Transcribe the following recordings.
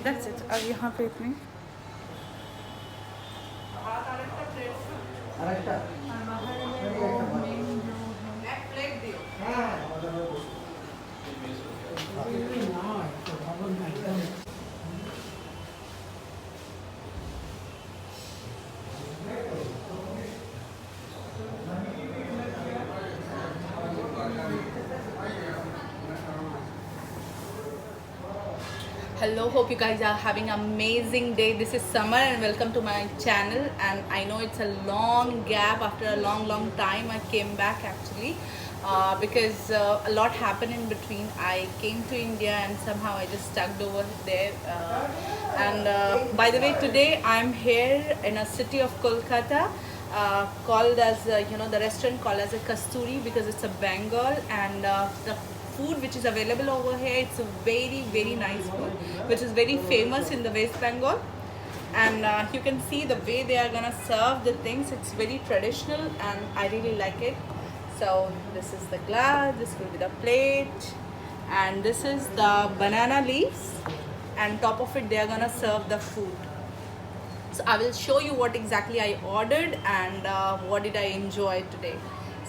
That's it. अब यहाँ पे इतनी Hello, hope you guys are having an amazing day. This is Summer and welcome to my channel. And I know it's a long gap. After a long time I came back actually because a lot happened in between. I came to India and somehow I just stuck over there. By the way, today I'm here in a city of Kolkata, called as the restaurant called as a Kasturi because it's a Bengal, and the food which is available over here, it's a very nice food which is very famous in the West Bengal. And you can see the way they are gonna serve the things. It's very traditional and I really like it. So this is the glass, this will be the plate, and this is the banana leaves, and top of it they are gonna serve the food. So I will show you what exactly I ordered and what did I enjoy today.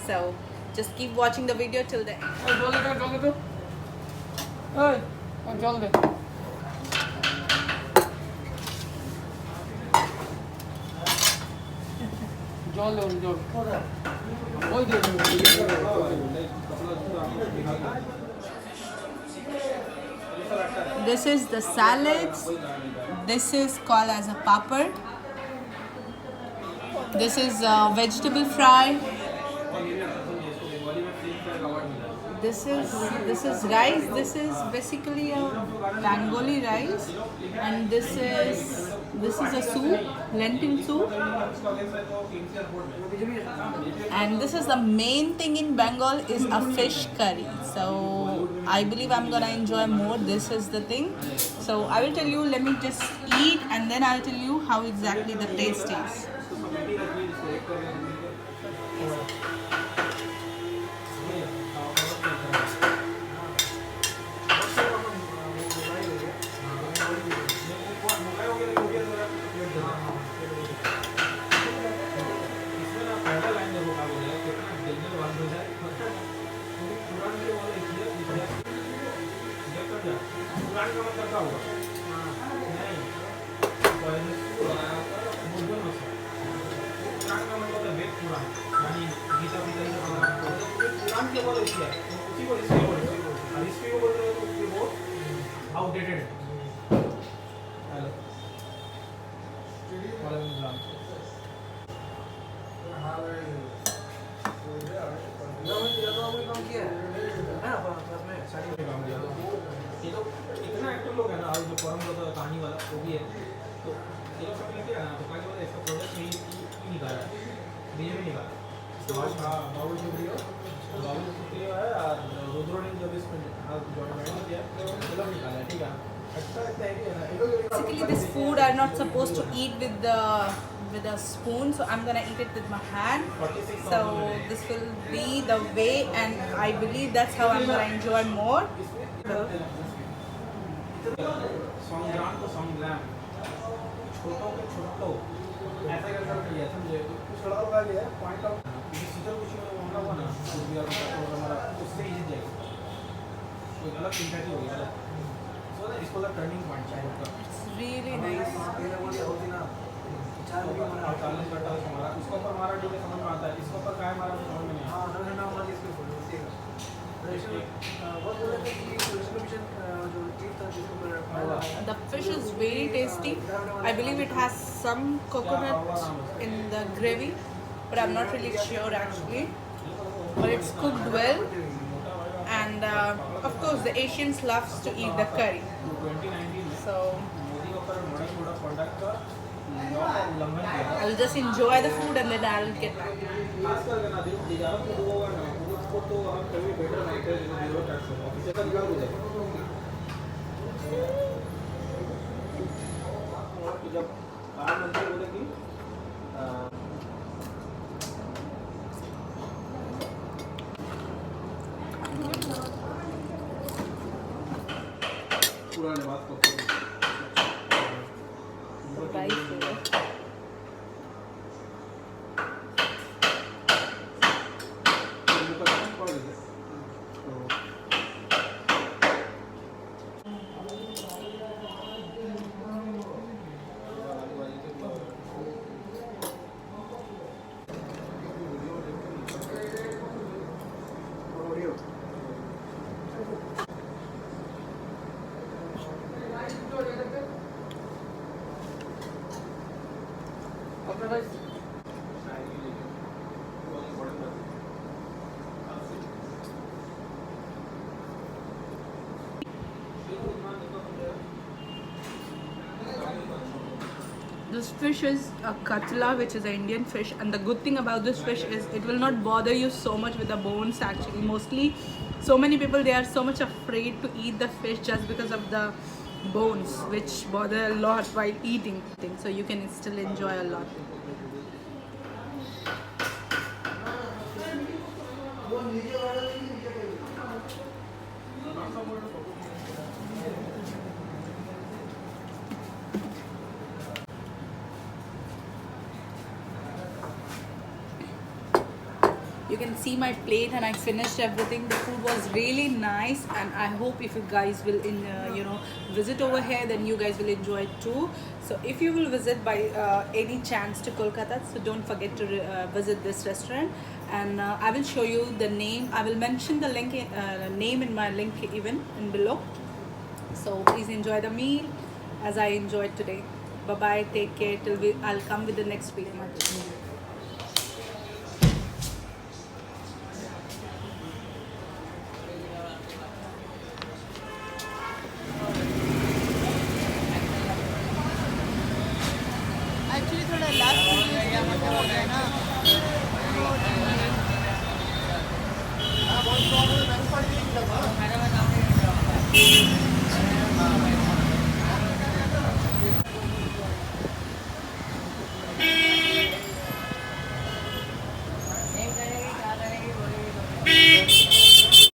So just keep watching the video till the end. This is the salads. This is called as a papad. This is vegetable fry. This is rice. This is basically a Bengali rice, and this is a soup, lentil soup. And this is the main thing in Bengal is a fish curry. So I believe I'm gonna enjoy more. This is the thing. So I will tell you. Let me just eat, and then I'll tell you how exactly the taste is. इतना actor लोग है ना, और जो form होता है कहानी वाला वो भी है, तो ये लोग सब मिलके ना, तो कहा कि इसका प्रोडक्ट नहीं निकाला, बीजेपी निकाला, तो बाबू चुपड़ी है, और रुद्रो ने जब इसमें जॉइन किया तो ये लोग निकाला, ठीक है। Basically, this food are not supposed to eat with a spoon, so I'm gonna eat it with my hand. So this will be the way, and I believe that's how I'm gonna enjoy more. संग्राम को संग्राम, छोटों को छोटो, ऐसा करना चाहिए, समझे? कुछ लड़ा लगा लिया है, पॉइंट आउट, किसी सीधर कुछ होना हुआ ना, तो भी यार हमारा उससे ही जीत जाएगा, कोई गलत चिंता नहीं होगी, गलत, so इसको तो टर्निंग पॉइंट चाहिए होगा। It's really nice. चैलेंज करता है हमारा, उसके ऊपर हमारा ठीक है, समझ में आता है, इसके ऊपर क्या है हमारा समझ में नहीं आता। हाँ, ना हमारी इसके ऊपर देखिएगा। The fish is very tasty. I believe it has some coconut in the gravy, but I'm not really sure actually. But it's cooked well, and of course the Asians loves to eat the curry. So I'll just enjoy the food and then I'll get back. पुराने बात को Surprise flavor. This fish is a katla, which is an Indian fish, and the good thing about this fish is it will not bother you so much with the bones. Actually, mostly, so many people, they are so much afraid to eat the fish just because of the bones, which bother a lot while eating. So you can still enjoy a lot. You can see my plate, and I finished everything. The food was really nice, and I hope if you guys will visit over here, then you guys will enjoy it too. So if you will visit by any chance to Kolkata, so don't forget to visit this restaurant, and I will show you the name. I will mention the link name in my link even in below. So please enjoy the meal as I enjoyed today. Bye bye, take care till I'll come with the next video. Actually थोड़ा last video हो गया ना